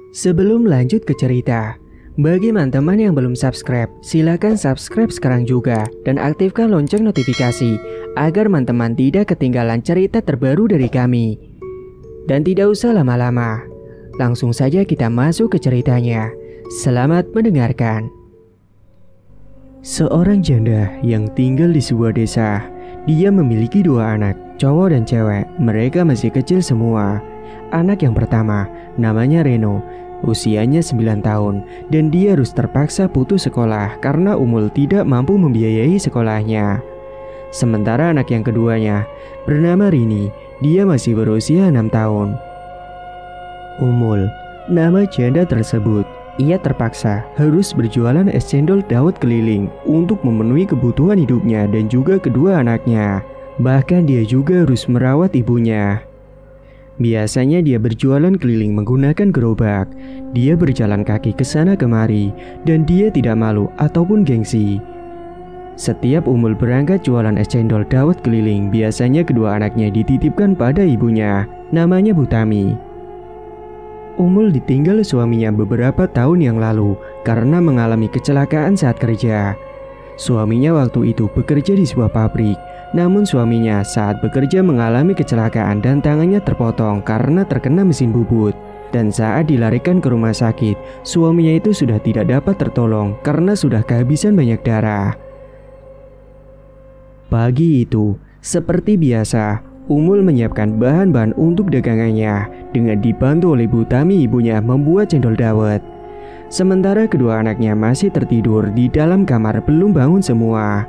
Sebelum lanjut ke cerita, bagi teman-teman yang belum subscribe, silakan subscribe sekarang juga dan aktifkan lonceng notifikasi agar teman-teman tidak ketinggalan cerita terbaru dari kami. Dan tidak usah lama-lama, langsung saja kita masuk ke ceritanya. Selamat mendengarkan. Seorang janda yang tinggal di sebuah desa. Dia memiliki 2 anak, cowok dan cewek. Mereka masih kecil semua. Anak yang pertama namanya Reno, usianya 9 tahun dan dia harus terpaksa putus sekolah karena Umul tidak mampu membiayai sekolahnya. Sementara anak yang keduanya bernama Rini, dia masih berusia 6 tahun. Umul, nama janda tersebut. Ia terpaksa harus berjualan es cendol dawet keliling untuk memenuhi kebutuhan hidupnya dan juga kedua anaknya. Bahkan dia juga harus merawat ibunya. Biasanya dia berjualan keliling menggunakan gerobak. Dia berjalan kaki ke sana kemari dan dia tidak malu ataupun gengsi. Setiap Umul berangkat jualan es cendol dawet keliling, biasanya kedua anaknya dititipkan pada ibunya, namanya Butami. Umul ditinggal suaminya beberapa tahun yang lalu karena mengalami kecelakaan saat kerja. Suaminya waktu itu bekerja di sebuah pabrik, namun suaminya saat bekerja mengalami kecelakaan dan tangannya terpotong karena terkena mesin bubut. Dan saat dilarikan ke rumah sakit, suaminya itu sudah tidak dapat tertolong karena sudah kehabisan banyak darah. Pagi itu, seperti biasa, Umul menyiapkan bahan-bahan untuk dagangannya dengan dibantu oleh Butami ibunya membuat cendol dawet. Sementara kedua anaknya masih tertidur di dalam kamar belum bangun semua.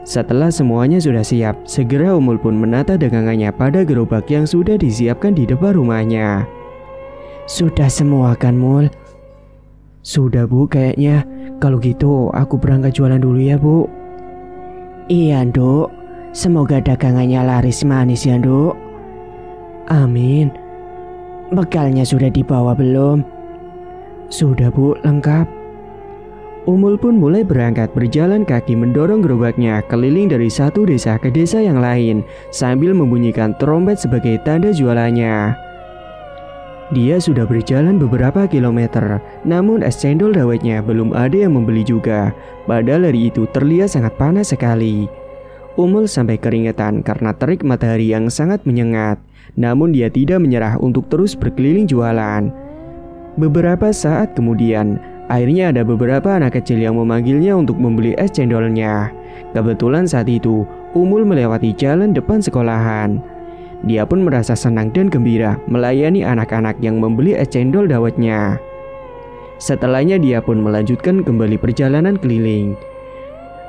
Setelah semuanya sudah siap, segera Umul pun menata dagangannya pada gerobak yang sudah disiapkan di depan rumahnya. Sudah semua kan, Mul? Sudah, Bu, kayaknya. Kalau gitu aku berangkat jualan dulu ya, Bu. Iya, Nduk. Semoga dagangannya laris manis ya, Nduk. Amin. Bekalnya sudah dibawa belum? Sudah, Bu, lengkap. Umul pun mulai berangkat berjalan kaki mendorong gerobaknya keliling dari satu desa ke desa yang lain sambil membunyikan trompet sebagai tanda jualannya. Dia sudah berjalan beberapa kilometer, namun es cendol dawetnya belum ada yang membeli juga. Padahal hari itu terlihat sangat panas sekali. Umul sampai keringetan karena terik matahari yang sangat menyengat. Namun dia tidak menyerah untuk terus berkeliling jualan. Beberapa saat kemudian, akhirnya ada beberapa anak kecil yang memanggilnya untuk membeli es cendolnya. Kebetulan saat itu, Umul melewati jalan depan sekolahan. Dia pun merasa senang dan gembira melayani anak-anak yang membeli es cendol dawetnya. Setelahnya dia pun melanjutkan kembali perjalanan keliling.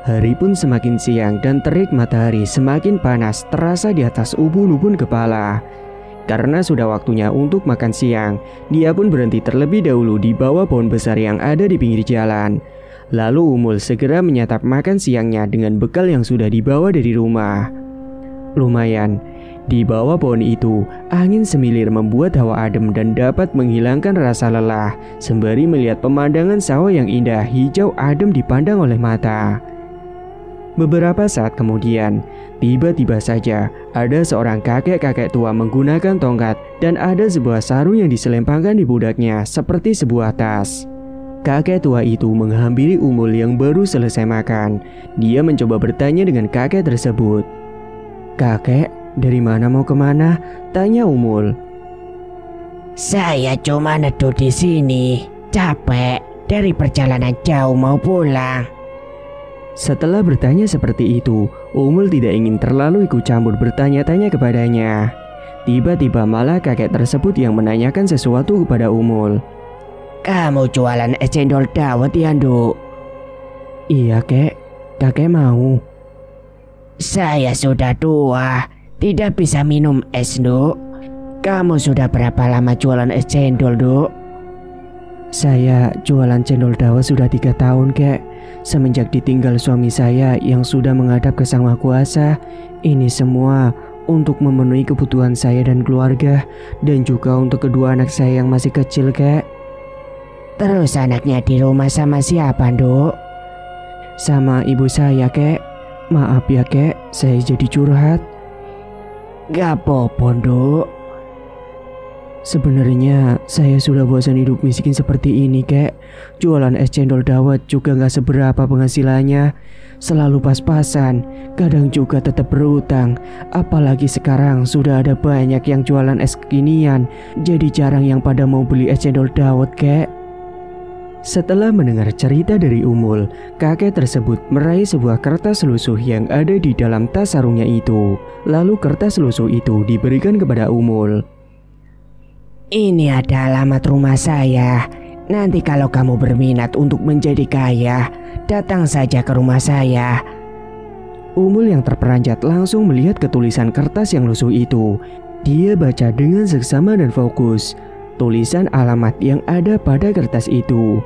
Hari pun semakin siang dan terik matahari semakin panas terasa di atas ubun-ubun kepala. Karena sudah waktunya untuk makan siang, dia pun berhenti terlebih dahulu di bawah pohon besar yang ada di pinggir jalan. Lalu Umul segera menyantap makan siangnya dengan bekal yang sudah dibawa dari rumah. Lumayan, di bawah pohon itu, angin semilir membuat hawa adem dan dapat menghilangkan rasa lelah, sembari melihat pemandangan sawah yang indah hijau adem dipandang oleh mata. Beberapa saat kemudian, tiba-tiba saja ada seorang kakek-kakek tua menggunakan tongkat dan ada sebuah sarung yang diselempangkan di pundaknya seperti sebuah tas. Kakek tua itu menghampiri Umul yang baru selesai makan. Dia mencoba bertanya dengan kakek tersebut. "Kakek, dari mana mau kemana?" tanya Umul. "Saya cuma neduh di sini, capek dari perjalanan jauh mau pulang." Setelah bertanya seperti itu, Umul tidak ingin terlalu ikut campur bertanya-tanya kepadanya. Tiba-tiba malah kakek tersebut yang menanyakan sesuatu kepada Umul. "Kamu jualan es cendol dawet ya, Nduk?" "Iya, Kek. Kakek mau." "Saya sudah tua, tidak bisa minum es, Nduk. Kamu sudah berapa lama jualan es cendol, Nduk?" "Saya jualan cendol dawet sudah 3 tahun, Kek. Semenjak ditinggal suami saya yang sudah menghadap ke Sang Maha Kuasa. Ini semua untuk memenuhi kebutuhan saya dan keluarga, dan juga untuk kedua anak saya yang masih kecil, Kek." "Terus anaknya di rumah sama siapa, Nduk?" "Sama ibu saya, Kek. Maaf ya, Kek, saya jadi curhat." "Gak apa-apa, Nduk. Sebenarnya saya sudah bosan hidup miskin seperti ini, kek. Jualan es cendol dawet juga gak seberapa penghasilannya. Selalu pas-pasan, kadang juga tetap berutang. Apalagi sekarang sudah ada banyak yang jualan es kekinian, jadi jarang yang pada mau beli es cendol dawet, kek. Setelah mendengar cerita dari Umul, kakek tersebut meraih sebuah kertas lusuh yang ada di dalam tas sarungnya itu. Lalu kertas lusuh itu diberikan kepada Umul. Ini ada alamat rumah saya. Nanti kalau kamu berminat untuk menjadi kaya, datang saja ke rumah saya. Umul yang terperanjat langsung melihat ketulisan kertas yang lusuh itu. Dia baca dengan seksama dan fokus tulisan alamat yang ada pada kertas itu.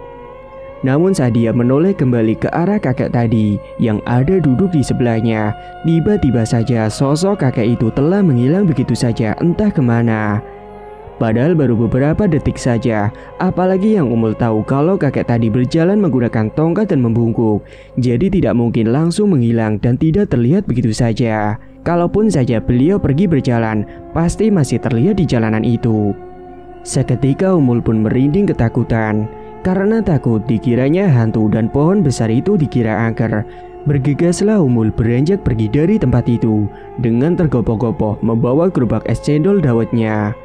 Namun saat dia menoleh kembali ke arah kakek tadi yang ada duduk di sebelahnya, tiba-tiba saja sosok kakek itu telah menghilang begitu saja entah kemana. Padahal baru beberapa detik saja, apalagi yang Umul tahu kalau kakek tadi berjalan menggunakan tongkat dan membungkuk, jadi tidak mungkin langsung menghilang dan tidak terlihat begitu saja. Kalaupun saja beliau pergi berjalan, pasti masih terlihat di jalanan itu. Seketika Umul pun merinding ketakutan, karena takut dikiranya hantu dan pohon besar itu dikira angker. Bergegaslah Umul beranjak pergi dari tempat itu, dengan tergopoh-gopoh membawa gerobak es cendol dawetnya.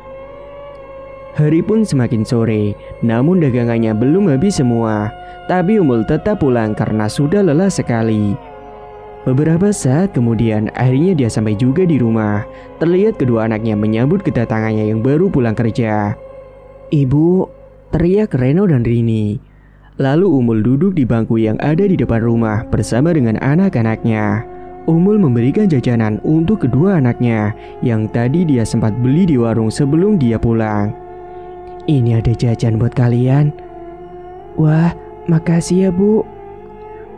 Hari pun semakin sore, namun dagangannya belum habis semua. Tapi Umul tetap pulang karena sudah lelah sekali. Beberapa saat kemudian akhirnya dia sampai juga di rumah. Terlihat kedua anaknya menyambut kedatangannya yang baru pulang kerja. "Ibu," teriak Reno dan Rini. Lalu Umul duduk di bangku yang ada di depan rumah bersama dengan anak-anaknya. Umul memberikan jajanan untuk kedua anaknya yang tadi dia sempat beli di warung sebelum dia pulang. "Ini ada jajan buat kalian." "Wah, makasih ya, Bu."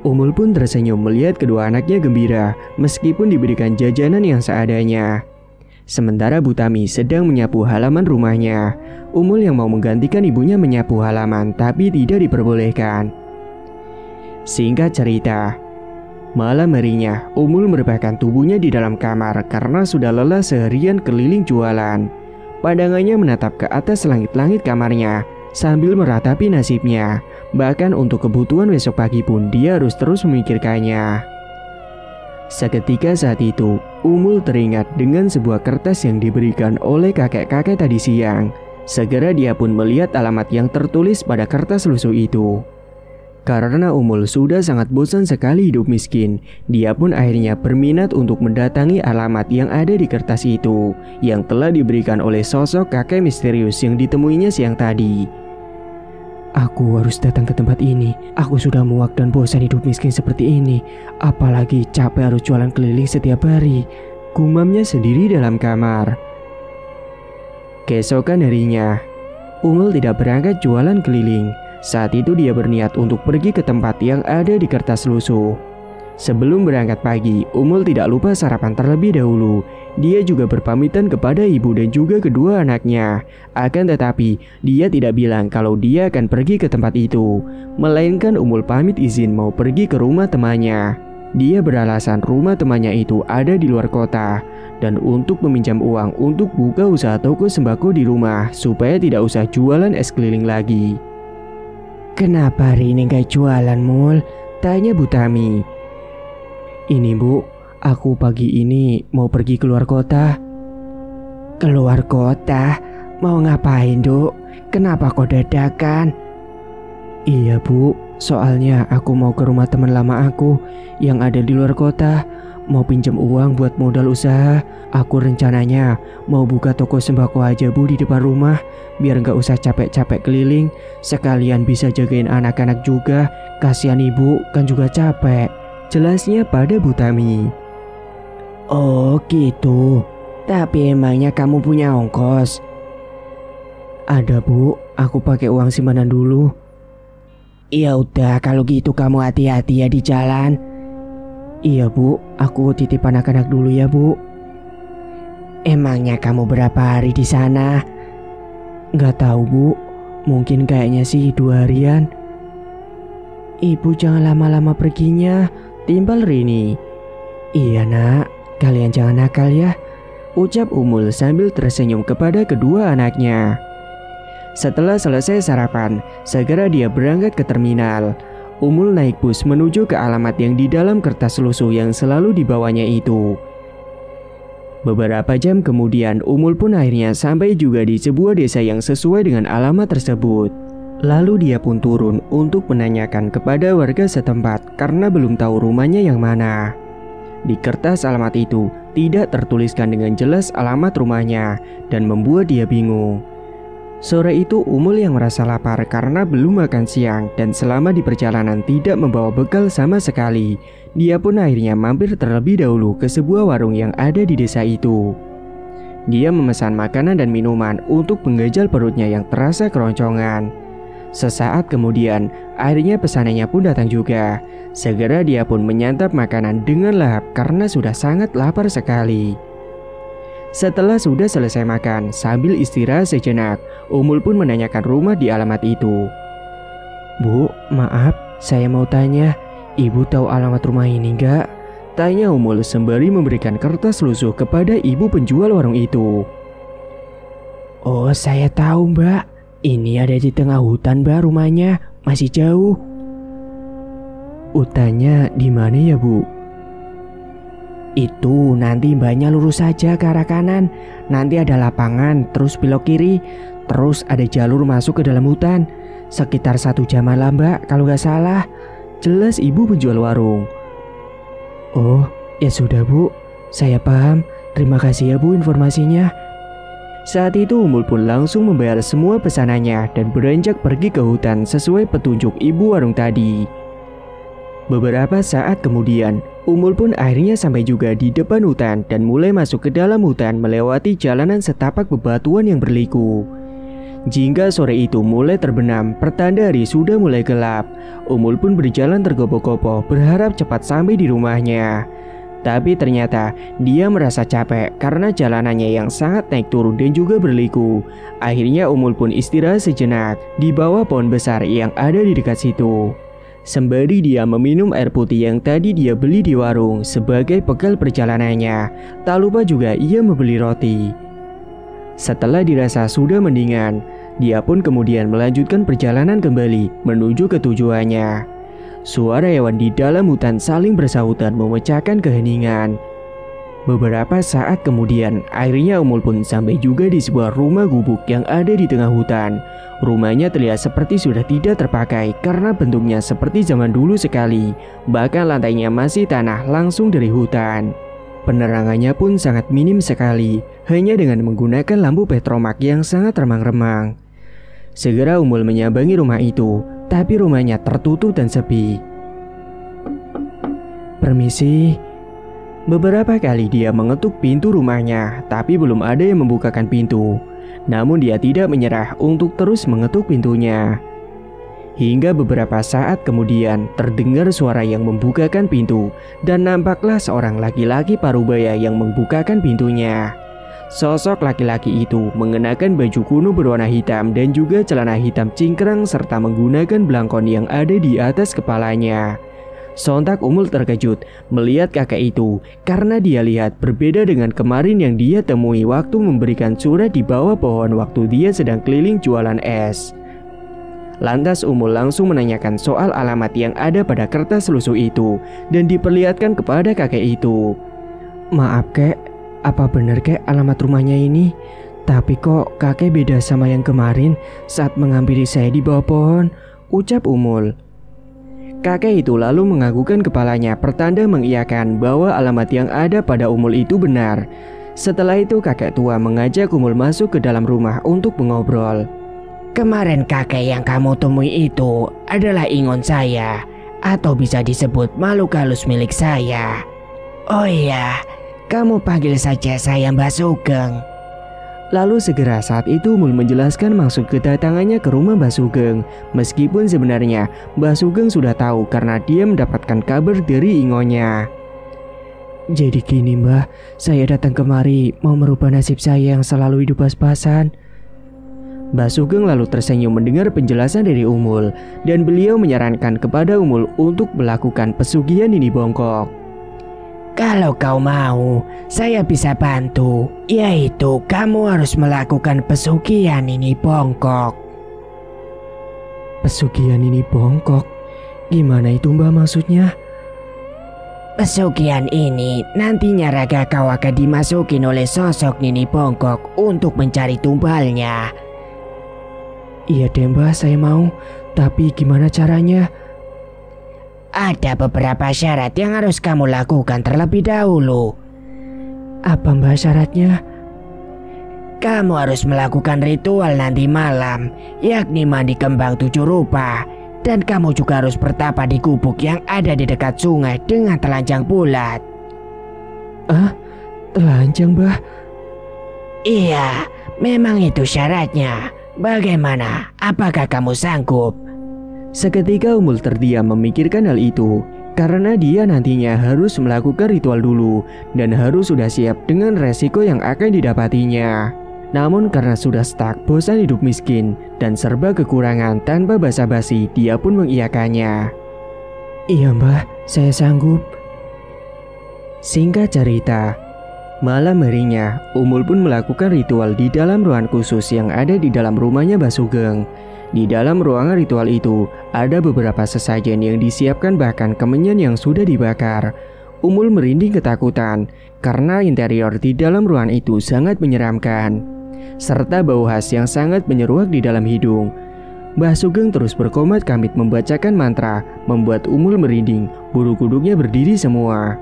Umul pun tersenyum melihat kedua anaknya gembira meskipun diberikan jajanan yang seadanya. Sementara Bu Tami sedang menyapu halaman rumahnya. Umul yang mau menggantikan ibunya menyapu halaman tapi tidak diperbolehkan. Singkat cerita, malam harinya Umul merebahkan tubuhnya di dalam kamar karena sudah lelah seharian keliling jualan. Pandangannya menatap ke atas langit-langit kamarnya sambil meratapi nasibnya. Bahkan untuk kebutuhan besok pagi pun dia harus terus memikirkannya. Seketika saat itu, Umul teringat dengan sebuah kertas yang diberikan oleh kakek-kakek tadi siang. Segera dia pun melihat alamat yang tertulis pada kertas lusuh itu. Karena Umul sudah sangat bosan sekali hidup miskin, dia pun akhirnya berminat untuk mendatangi alamat yang ada di kertas itu, yang telah diberikan oleh sosok kakek misterius yang ditemuinya siang tadi. "Aku harus datang ke tempat ini. Aku sudah muak dan bosan hidup miskin seperti ini. Apalagi capek harus jualan keliling setiap hari," gumamnya sendiri dalam kamar. Keesokan harinya, Umul tidak berangkat jualan keliling. Saat itu dia berniat untuk pergi ke tempat yang ada di kertas lusuh. Sebelum berangkat pagi, Umul tidak lupa sarapan terlebih dahulu. Dia juga berpamitan kepada ibu dan juga kedua anaknya. Akan tetapi, dia tidak bilang kalau dia akan pergi ke tempat itu. Melainkan Umul pamit izin mau pergi ke rumah temannya. Dia beralasan rumah temannya itu ada di luar kota. Dan untuk meminjam uang untuk buka usaha toko sembako di rumah supaya tidak usah jualan es keliling lagi. "Kenapa hari ini gak jualan, Mul?" tanya Bu Tami. "Ini Bu, aku pagi ini mau pergi keluar kota." "Keluar kota? Mau ngapain, Duk? Kenapa kok dadakan?" "Iya Bu, soalnya aku mau ke rumah teman lama aku yang ada di luar kota. Mau pinjam uang buat modal usaha. Aku rencananya mau buka toko sembako aja Bu di depan rumah, biar gak usah capek-capek keliling. Sekalian bisa jagain anak-anak juga. Kasihan ibu kan juga capek," jelasnya pada Bu Tami. "Oh gitu. Tapi emangnya kamu punya ongkos?" "Ada Bu, aku pakai uang simpanan dulu." "Ya udah kalau gitu kamu hati-hati ya di jalan." "Iya Bu, aku titip anak-anak dulu ya Bu." "Emangnya kamu berapa hari di sana?" "Nggak tahu Bu, mungkin kayaknya sih 2 harian." "Ibu jangan lama-lama perginya," timbal Rini. "Iya Nak, kalian jangan nakal ya. ucap Umul sambil tersenyum kepada kedua anaknya. Setelah selesai sarapan, segera dia berangkat ke terminal. Umul naik bus menuju ke alamat yang di dalam kertas lusuh yang selalu dibawanya itu. Beberapa jam kemudian, Umul pun akhirnya sampai juga di sebuah desa yang sesuai dengan alamat tersebut. Lalu dia pun turun untuk menanyakan kepada warga setempat karena belum tahu rumahnya yang mana. Di kertas alamat itu tidak tertuliskan dengan jelas alamat rumahnya dan membuat dia bingung. Sore itu Umul yang merasa lapar karena belum makan siang dan selama di perjalanan tidak membawa bekal sama sekali. Dia pun akhirnya mampir terlebih dahulu ke sebuah warung yang ada di desa itu. Dia memesan makanan dan minuman untuk menggajal perutnya yang terasa keroncongan. Sesaat kemudian, akhirnya pesanannya pun datang juga. Segera dia pun menyantap makanan dengan lahap karena sudah sangat lapar sekali. Setelah sudah selesai makan, sambil istirahat sejenak, Umul pun menanyakan rumah di alamat itu. "Bu, maaf, saya mau tanya, ibu tahu alamat rumah ini enggak?" tanya Umul sembari memberikan kertas lusuh kepada ibu penjual warung itu. "Oh, saya tahu, Mbak. Ini ada di tengah hutan, Mbak, rumahnya. Masih jauh." "Hutannya di mana ya, Bu?" "Itu nanti Mbaknya lurus saja ke arah kanan. Nanti ada lapangan, terus belok kiri, terus ada jalur masuk ke dalam hutan. Sekitar 1 jam lah, Mbak, kalau nggak salah," jelas ibu penjual warung. "Oh, ya sudah, Bu. Saya paham. Terima kasih ya, Bu, informasinya." Saat itu Umul pun langsung membayar semua pesanannya dan beranjak pergi ke hutan sesuai petunjuk ibu warung tadi. Beberapa saat kemudian, Umul pun akhirnya sampai juga di depan hutan dan mulai masuk ke dalam hutan melewati jalanan setapak bebatuan yang berliku. Jingga sore itu mulai terbenam, pertanda hari sudah mulai gelap. Umul pun berjalan tergopoh-gopoh berharap cepat sampai di rumahnya. Tapi ternyata dia merasa capek karena jalanannya yang sangat naik turun dan juga berliku. Akhirnya Umul pun istirahat sejenak di bawah pohon besar yang ada di dekat situ. Sembari dia meminum air putih yang tadi dia beli di warung sebagai bekal perjalanannya, tak lupa juga ia membeli roti. Setelah dirasa sudah mendingan, dia pun kemudian melanjutkan perjalanan kembali menuju ke tujuannya. Suara hewan di dalam hutan saling bersahutan memecahkan keheningan. Beberapa saat kemudian, akhirnya Umul pun sampai juga di sebuah rumah gubuk yang ada di tengah hutan. Rumahnya terlihat seperti sudah tidak terpakai karena bentuknya seperti zaman dulu sekali. Bahkan lantainya masih tanah langsung dari hutan. Penerangannya pun sangat minim sekali, hanya dengan menggunakan lampu petromak yang sangat remang-remang. Segera Umul menyambangi rumah itu, tapi rumahnya tertutup dan sepi. "Permisi." Beberapa kali dia mengetuk pintu rumahnya, tapi belum ada yang membukakan pintu. Namun dia tidak menyerah untuk terus mengetuk pintunya. Hingga beberapa saat kemudian terdengar suara yang membukakan pintu, dan nampaklah seorang laki-laki parubaya yang membukakan pintunya. Sosok laki-laki itu mengenakan baju kuno berwarna hitam dan juga celana hitam cingkrang serta menggunakan belangkon yang ada di atas kepalanya. Sontak Umul terkejut melihat kakek itu karena dia lihat berbeda dengan kemarin yang dia temui waktu memberikan surat di bawah pohon waktu dia sedang keliling jualan es. Lantas Umul langsung menanyakan soal alamat yang ada pada kertas lusuh itu dan diperlihatkan kepada kakek itu. "Maaf kek, apa benar kek alamat rumahnya ini? Tapi kok kakek beda sama yang kemarin saat menghampiri saya di bawah pohon," ucap Umul. Kakek itu lalu menganggukkan kepalanya pertanda mengiyakan bahwa alamat yang ada pada Umul itu benar. Setelah itu kakek tua mengajak Umul masuk ke dalam rumah untuk mengobrol. "Kemarin kakek yang kamu temui itu adalah ingon saya, atau bisa disebut makhluk halus milik saya. Oh iya, kamu panggil saja saya Mbak Sugeng." Lalu segera saat itu Umul menjelaskan maksud kedatangannya ke rumah Mbak Sugeng. Meskipun sebenarnya Mbak Sugeng sudah tahu karena dia mendapatkan kabar dari ingonya. "Jadi gini Mbah, saya datang kemari mau merubah nasib saya yang selalu hidup pas-pasan." Mbak Sugeng lalu tersenyum mendengar penjelasan dari Umul dan beliau menyarankan kepada Umul untuk melakukan pesugihan ini bongkok. Kalau kau mau, saya bisa bantu. Yaitu kamu harus melakukan pesugihan ini bongkok. Pesugihan ini bongkok? Gimana itu Mbah maksudnya? Pesugihan ini nantinya raga kau akan dimasukin oleh sosok Nini Bongkok untuk mencari tumbalnya. Iya deh Mbah, saya mau. Tapi gimana caranya? Ada beberapa syarat yang harus kamu lakukan terlebih dahulu. Apa Mbah syaratnya? Kamu harus melakukan ritual nanti malam, yakni mandi kembang 7 rupa. Dan kamu juga harus bertapa di gubuk yang ada di dekat sungai dengan telanjang bulat. Ah, telanjang Mbah? Iya, memang itu syaratnya. Bagaimana? Apakah kamu sanggup? Seketika Umul terdiam memikirkan hal itu, karena dia nantinya harus melakukan ritual dulu dan harus sudah siap dengan resiko yang akan didapatinya. Namun karena sudah stuck, bosan hidup miskin, dan serba kekurangan, tanpa basa-basi dia pun mengiyakannya. Iya Mbah, saya sanggup. Singkat cerita, malam harinya Umul pun melakukan ritual di dalam ruangan khusus yang ada di dalam rumahnya Mbah Sugeng. Di dalam ruangan ritual itu ada beberapa sesajen yang disiapkan, bahkan kemenyan yang sudah dibakar. Umul merinding ketakutan karena interior di dalam ruangan itu sangat menyeramkan, serta bau khas yang sangat menyeruak di dalam hidung. Mbah Sugeng terus berkomat kamit membacakan mantra, membuat Umul merinding, bulu kuduknya berdiri semua.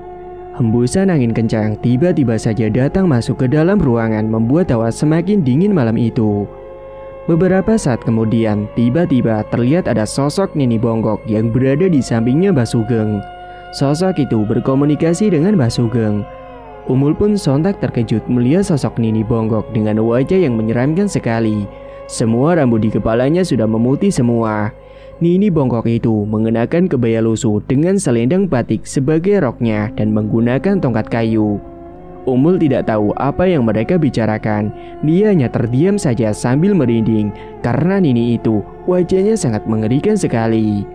Hembusan angin kencang tiba-tiba saja datang masuk ke dalam ruangan, membuat hawa semakin dingin malam itu. Beberapa saat kemudian, tiba-tiba terlihat ada sosok Nini Bongkok yang berada di sampingnya Mbah Sugeng. Sosok itu berkomunikasi dengan Mbah Sugeng. Umul pun sontak terkejut melihat sosok Nini Bongkok dengan wajah yang menyeramkan sekali. Semua rambut di kepalanya sudah memutih semua. Nini Bongkok itu mengenakan kebaya lusuh dengan selendang batik sebagai roknya dan menggunakan tongkat kayu. Umul tidak tahu apa yang mereka bicarakan. Dia hanya terdiam saja sambil merinding karena Nini itu wajahnya sangat mengerikan sekali.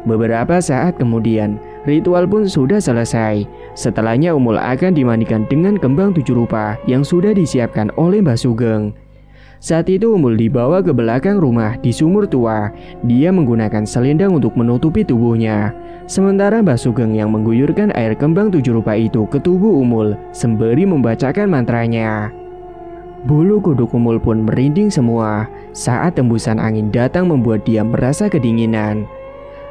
Beberapa saat kemudian, ritual pun sudah selesai. Setelahnya Umul akan dimandikan dengan kembang 7 rupa yang sudah disiapkan oleh Mbah Sugeng. Saat itu Umul dibawa ke belakang rumah di sumur tua. Dia menggunakan selendang untuk menutupi tubuhnya. Sementara Mbah Sugeng yang mengguyurkan air kembang 7 rupa itu ke tubuh Umul sembari membacakan mantranya. Bulu kuduk Umul pun merinding semua saat tembusan angin datang membuat dia merasa kedinginan.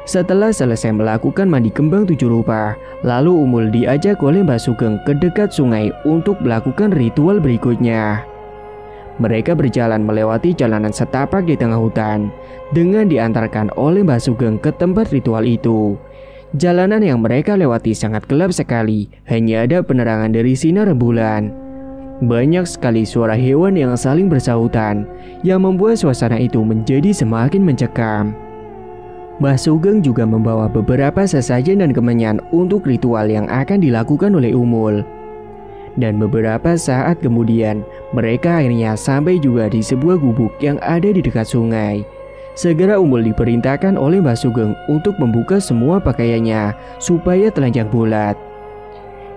Setelah selesai melakukan mandi kembang 7 rupa, lalu Umul diajak oleh Mbah Sugeng ke dekat sungai untuk melakukan ritual berikutnya. Mereka berjalan melewati jalanan setapak di tengah hutan dengan diantarkan oleh Mbah Sugeng ke tempat ritual itu. Jalanan yang mereka lewati sangat gelap sekali, hanya ada penerangan dari sinar rembulan. Banyak sekali suara hewan yang saling bersahutan, yang membuat suasana itu menjadi semakin mencekam. Mbah Sugeng juga membawa beberapa sesajen dan kemenyan untuk ritual yang akan dilakukan oleh Umul. Dan beberapa saat kemudian, mereka akhirnya sampai juga di sebuah gubuk yang ada di dekat sungai. Segera Umul diperintahkan oleh Mbah Sugeng untuk membuka semua pakaiannya supaya telanjang bulat.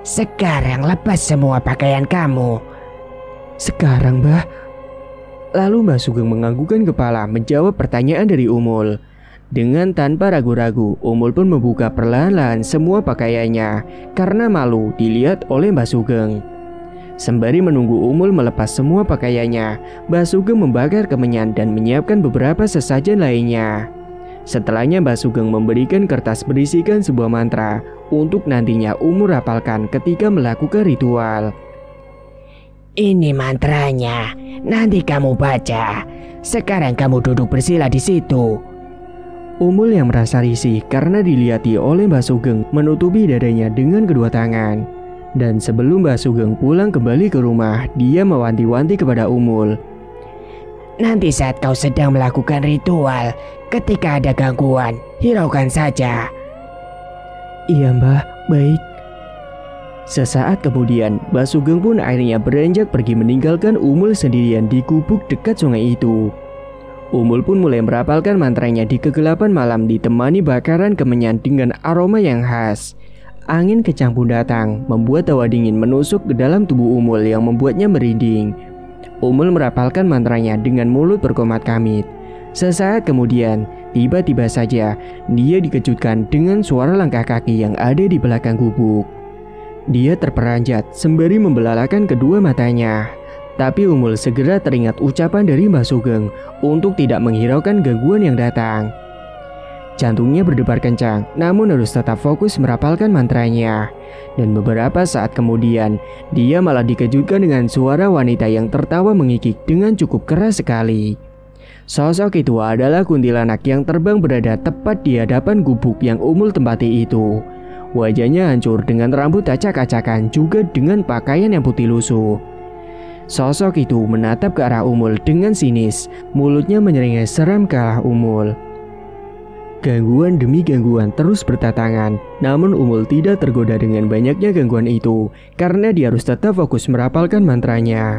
Sekarang lepas semua pakaian kamu. Sekarang Mbah? Lalu Mbah Sugeng menganggukkan kepala menjawab pertanyaan dari Umul. Dengan tanpa ragu-ragu, Umul pun membuka perlahan-lahan semua pakaiannya karena malu dilihat oleh Mbah Sugeng. Sembari menunggu Umul melepas semua pakaiannya, Mbah Sugeng membakar kemenyan dan menyiapkan beberapa sesajen lainnya. Setelahnya Mbah Sugeng memberikan kertas berisikan sebuah mantra untuk nantinya Umul hafalkan ketika melakukan ritual. Ini mantranya, nanti kamu baca. Sekarang kamu duduk bersila di situ. Umul yang merasa risih karena dilihati oleh Mbah Sugeng menutupi dadanya dengan kedua tangan. Dan sebelum Mbah Sugeng pulang kembali ke rumah, dia mewanti-wanti kepada Umul. Nanti saat kau sedang melakukan ritual, ketika ada gangguan, hiraukan saja. Iya Mbah, baik. Sesaat kemudian, Mbah Sugeng pun akhirnya beranjak pergi meninggalkan Umul sendirian di gubuk dekat sungai itu. Umul pun mulai merapalkan mantranya di kegelapan malam ditemani bakaran kemenyan dengan aroma yang khas. Angin kencang pun datang, membuat hawa dingin menusuk ke dalam tubuh Umul yang membuatnya merinding. Umul merapalkan mantranya dengan mulut berkomat-kamit. Sesaat kemudian, tiba-tiba saja dia dikejutkan dengan suara langkah kaki yang ada di belakang gubuk. Dia terperanjat sembari membelalakan kedua matanya. Tapi Umul segera teringat ucapan dari Mbah Sugeng untuk tidak menghiraukan gangguan yang datang. Jantungnya berdebar kencang, namun harus tetap fokus merapalkan mantranya. Dan beberapa saat kemudian, dia malah dikejutkan dengan suara wanita yang tertawa mengikik dengan cukup keras sekali. Sosok itu adalah kuntilanak yang terbang berada tepat di hadapan gubuk yang Umul tempati itu. Wajahnya hancur dengan rambut acak-acakan juga dengan pakaian yang putih lusuh. Sosok itu menatap ke arah Umul dengan sinis, mulutnya menyeringai seram ke arah Umul. Gangguan demi gangguan terus berdatangan, namun Umul tidak tergoda dengan banyaknya gangguan itu karena dia harus tetap fokus merapalkan mantranya.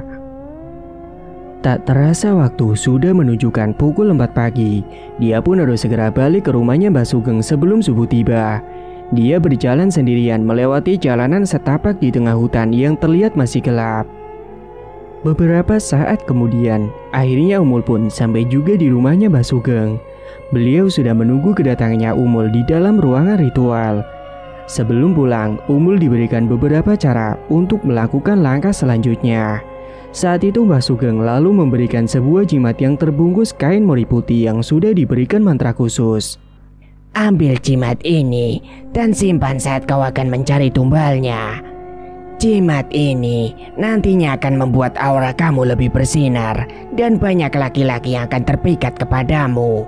Tak terasa waktu sudah menunjukkan pukul 4 pagi. Dia pun harus segera balik ke rumahnya Mbah Sugeng sebelum subuh tiba. Dia berjalan sendirian melewati jalanan setapak di tengah hutan yang terlihat masih gelap. Beberapa saat kemudian, akhirnya Umul pun sampai juga di rumahnya Mbah Sugeng. Beliau sudah menunggu kedatangannya Umul di dalam ruangan ritual. Sebelum pulang, Umul diberikan beberapa cara untuk melakukan langkah selanjutnya. Saat itu Mbah Sugeng lalu memberikan sebuah jimat yang terbungkus kain mori putih yang sudah diberikan mantra khusus. Ambil jimat ini dan simpan saat kau akan mencari tumbalnya. Jimat ini nantinya akan membuat aura kamu lebih bersinar dan banyak laki-laki yang akan terpikat kepadamu.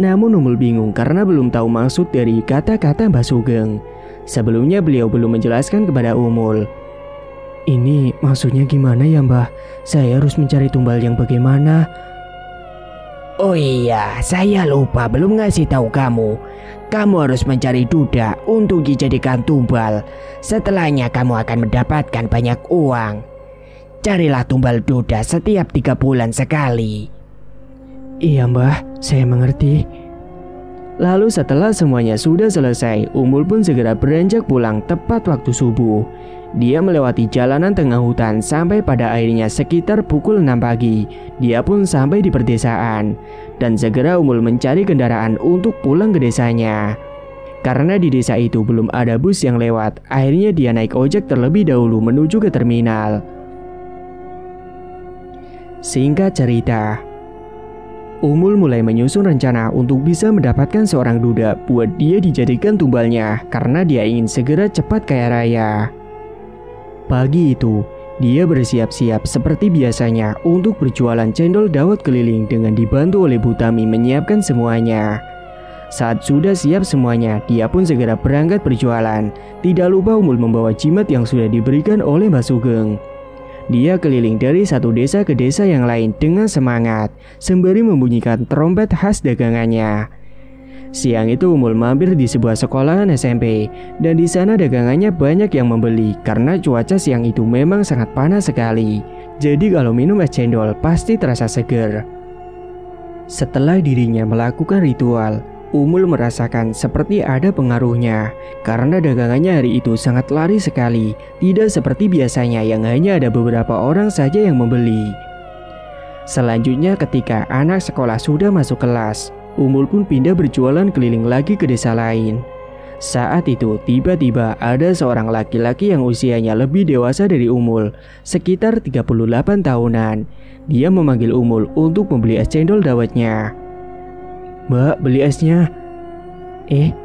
Namun Umul bingung karena belum tahu maksud dari kata-kata Mbah Sugeng. Sebelumnya beliau belum menjelaskan kepada Umul. Ini maksudnya gimana ya Mbah? Saya harus mencari tumbal yang bagaimana? Oh iya, saya lupa belum ngasih tahu kamu. Kamu harus mencari duda untuk dijadikan tumbal. Setelahnya kamu akan mendapatkan banyak uang. Carilah tumbal duda setiap 3 bulan sekali. Iya Mbah, saya mengerti. Lalu setelah semuanya sudah selesai, Umul pun segera beranjak pulang tepat waktu subuh. Dia melewati jalanan tengah hutan sampai pada akhirnya sekitar pukul 6 pagi. Dia pun sampai di perdesaan. Dan segera Umul mencari kendaraan untuk pulang ke desanya. Karena di desa itu belum ada bus yang lewat, akhirnya dia naik ojek terlebih dahulu menuju ke terminal. Singkat cerita, Umul mulai menyusun rencana untuk bisa mendapatkan seorang duda buat dia dijadikan tumbalnya karena dia ingin segera cepat kaya raya. Pagi itu, dia bersiap-siap seperti biasanya untuk berjualan cendol dawet keliling dengan dibantu oleh Bu Tami menyiapkan semuanya. Saat sudah siap semuanya, dia pun segera berangkat berjualan. Tidak lupa Umul membawa jimat yang sudah diberikan oleh Mbah Sugeng. Dia keliling dari satu desa ke desa yang lain dengan semangat, sembari membunyikan trompet khas dagangannya. Siang itu Umul mampir di sebuah sekolahan SMP, dan di sana dagangannya banyak yang membeli karena cuaca siang itu memang sangat panas sekali. Jadi kalau minum es cendol pasti terasa seger. Setelah dirinya melakukan ritual, Umul merasakan seperti ada pengaruhnya karena dagangannya hari itu sangat laris sekali, tidak seperti biasanya yang hanya ada beberapa orang saja yang membeli. Selanjutnya ketika anak sekolah sudah masuk kelas, Umul pun pindah berjualan keliling lagi ke desa lain. Saat itu tiba-tiba ada seorang laki-laki yang usianya lebih dewasa dari Umul, sekitar 38 tahunan. Dia memanggil Umul untuk membeli es cendol dawetnya. "Mbak, beli esnya."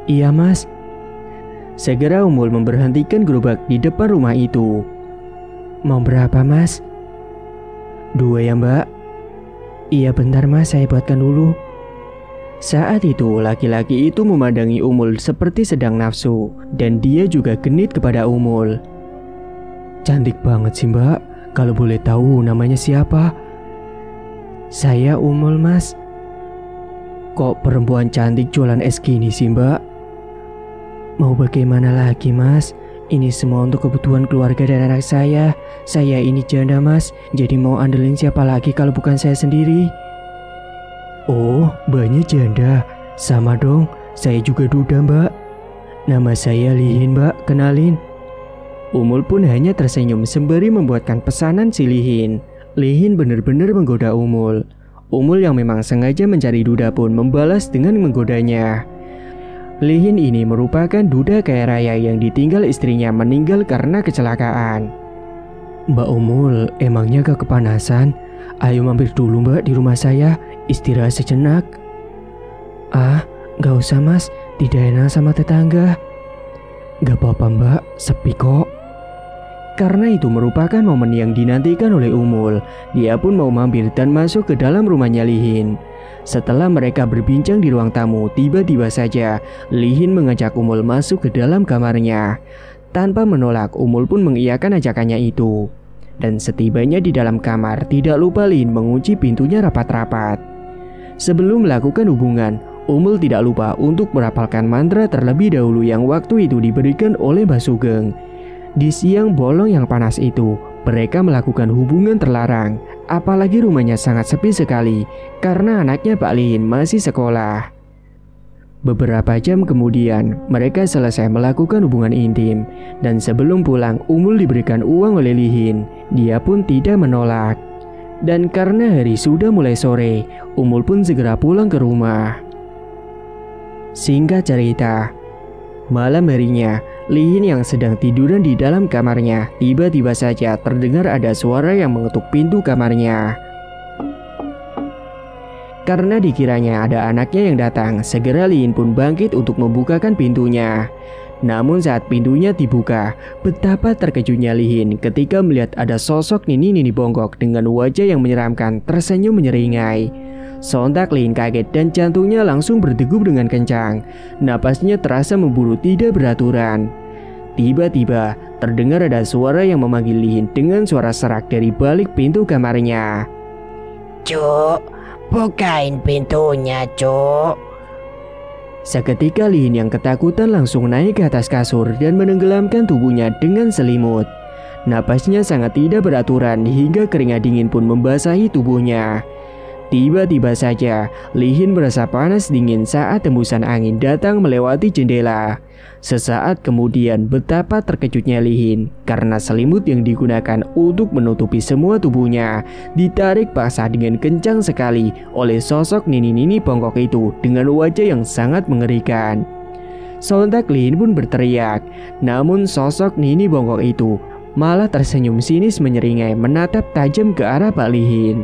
Iya mas." Segera Umul memberhentikan gerobak di depan rumah itu. "Mau berapa mas?" "2 ya mbak." "Iya bentar mas, saya buatkan dulu." Saat itu laki-laki itu memandangi Umul seperti sedang nafsu, dan dia juga genit kepada Umul. "Cantik banget sih mbak, kalau boleh tahu namanya siapa?" "Saya Umul mas." "Kok perempuan cantik jualan es gini sih mbak?" "Mau bagaimana lagi mas, ini semua untuk kebutuhan keluarga dan anak saya. Saya ini janda mas, jadi mau andelin siapa lagi kalau bukan saya sendiri." "Oh, mbaknya janda. Sama dong, saya juga duda mbak." Nama saya Lihin, Mbak, kenalin. Umul pun hanya tersenyum sembari membuatkan pesanan si Lihin. Lihin benar-benar menggoda Umul. Umul yang memang sengaja mencari duda pun membalas dengan menggodanya. Lihin ini merupakan duda kaya raya yang ditinggal istrinya meninggal karena kecelakaan. Mbak Umul, emangnya gak kepanasan? Ayo mampir dulu Mbak di rumah saya, istirahat sejenak. Ah, gak usah Mas, tidak enak sama tetangga. Gak apa-apa Mbak, sepi kok. Karena itu merupakan momen yang dinantikan oleh Umul, dia pun mau mampir dan masuk ke dalam rumahnya Lihin. Setelah mereka berbincang di ruang tamu, tiba-tiba saja Lihin mengajak Umul masuk ke dalam kamarnya. Tanpa menolak, Umul pun mengiyakan ajakannya itu. Dan setibanya di dalam kamar, tidak lupa Lihin mengunci pintunya rapat-rapat. Sebelum melakukan hubungan, Umul tidak lupa untuk merapalkan mantra terlebih dahulu yang waktu itu diberikan oleh Mbah Sugeng. Di siang bolong yang panas itu, mereka melakukan hubungan terlarang. Apalagi rumahnya sangat sepi sekali karena anaknya Pak Lihin masih sekolah. Beberapa jam kemudian, mereka selesai melakukan hubungan intim. Dan sebelum pulang, Umul diberikan uang oleh Lihin. Dia pun tidak menolak. Dan karena hari sudah mulai sore, Umul pun segera pulang ke rumah. Singkat cerita, malam harinya, Lihin yang sedang tiduran di dalam kamarnya, tiba-tiba saja terdengar ada suara yang mengetuk pintu kamarnya. Karena dikiranya ada anaknya yang datang, segera Lihin pun bangkit untuk membukakan pintunya. Namun saat pintunya dibuka, betapa terkejutnya Lihin ketika melihat ada sosok nini-nini bongkok dengan wajah yang menyeramkan tersenyum menyeringai. Sontak Lihin kaget dan jantungnya langsung berdegup dengan kencang. Napasnya terasa memburu tidak beraturan. Tiba-tiba terdengar ada suara yang memanggil Lihin dengan suara serak dari balik pintu kamarnya. Cuk, bukain pintunya, Cuk. Seketika Lihin yang ketakutan langsung naik ke atas kasur dan menenggelamkan tubuhnya dengan selimut. Napasnya sangat tidak beraturan hingga keringat dingin pun membasahi tubuhnya. Tiba-tiba saja, Lihin merasa panas dingin saat tembusan angin datang melewati jendela. Sesaat kemudian betapa terkejutnya Lihin karena selimut yang digunakan untuk menutupi semua tubuhnya ditarik paksa dengan kencang sekali oleh sosok nini-nini bongkok itu dengan wajah yang sangat mengerikan. Sontak Lihin pun berteriak, namun sosok nini bongkok itu malah tersenyum sinis menyeringai menatap tajam ke arah Pak Lihin.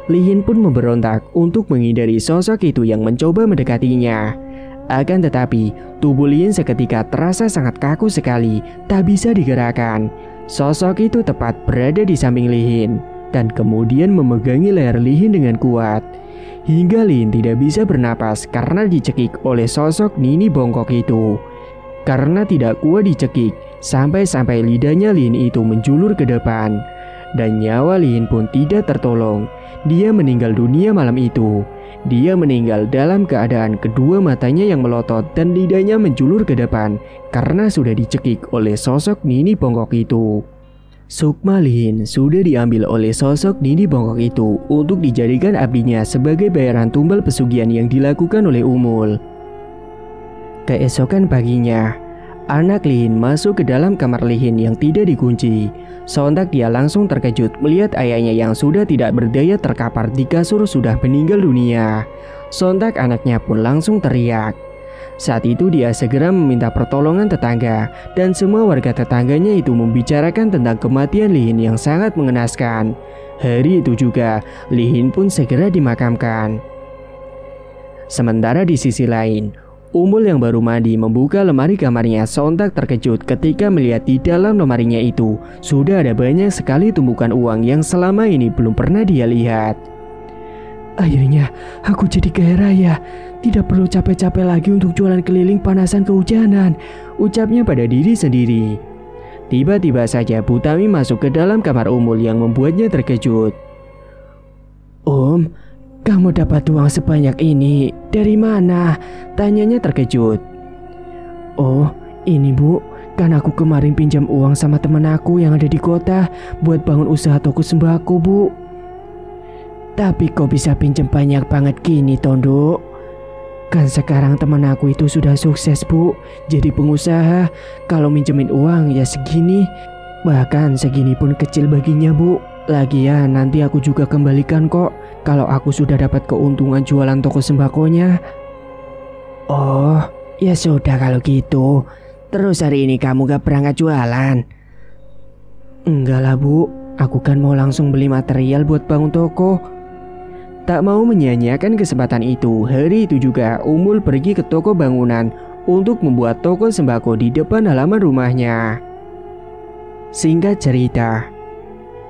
Lihin pun memberontak untuk menghindari sosok itu yang mencoba mendekatinya. Akan tetapi, tubuh Lihin seketika terasa sangat kaku sekali, tak bisa digerakkan. Sosok itu tepat berada di samping Lihin, dan kemudian memegangi leher Lihin dengan kuat. Hingga Lihin tidak bisa bernapas karena dicekik oleh sosok nini bongkok itu. Karena tidak kuat dicekik, sampai-sampai lidahnya Lihin itu menjulur ke depan. Dan nyawa Lihin pun tidak tertolong. Dia meninggal dunia malam itu. Dia meninggal dalam keadaan kedua matanya yang melotot dan lidahnya menjulur ke depan karena sudah dicekik oleh sosok nini bongkok itu. Sukma Lihin sudah diambil oleh sosok nini bongkok itu untuk dijadikan abdinya sebagai bayaran tumbal pesugihan yang dilakukan oleh Umul. Keesokan paginya, anak Lihin masuk ke dalam kamar Lihin yang tidak dikunci. Sontak dia langsung terkejut melihat ayahnya yang sudah tidak berdaya terkapar di kasur sudah meninggal dunia. Sontak anaknya pun langsung teriak. Saat itu dia segera meminta pertolongan tetangga dan semua warga tetangganya itu membicarakan tentang kematian Lihin yang sangat mengenaskan. Hari itu juga Lihin pun segera dimakamkan. Sementara di sisi lain, Umul yang baru mandi membuka lemari kamarnya sontak terkejut ketika melihat di dalam lemarinya itu sudah ada banyak sekali tumpukan uang yang selama ini belum pernah dia lihat. Akhirnya aku jadi kaya raya, tidak perlu capek-capek lagi untuk jualan keliling panasan kehujanan, ucapnya pada diri sendiri. Tiba-tiba saja Butami masuk ke dalam kamar Umul yang membuatnya terkejut. Kamu dapat uang sebanyak ini dari mana? Tanyanya terkejut. Oh, ini Bu, kan aku kemarin pinjam uang sama teman aku yang ada di kota buat bangun usaha toko sembako, Bu. Tapi kok bisa pinjam banyak banget gini, Tondo? Kan sekarang teman aku itu sudah sukses, Bu. Jadi pengusaha. Kalau minjemin uang ya segini. Bahkan segini pun kecil baginya, Bu. Lagian nanti aku juga kembalikan kok kalau aku sudah dapat keuntungan jualan toko sembakonya. Oh, ya sudah kalau gitu. Terus hari ini kamu gak berangkat jualan? Enggak lah, Bu. Aku kan mau langsung beli material buat bangun toko. Tak mau menyia-nyiakan kesempatan itu, hari itu juga Umul pergi ke toko bangunan untuk membuat toko sembako di depan halaman rumahnya. Singkat cerita,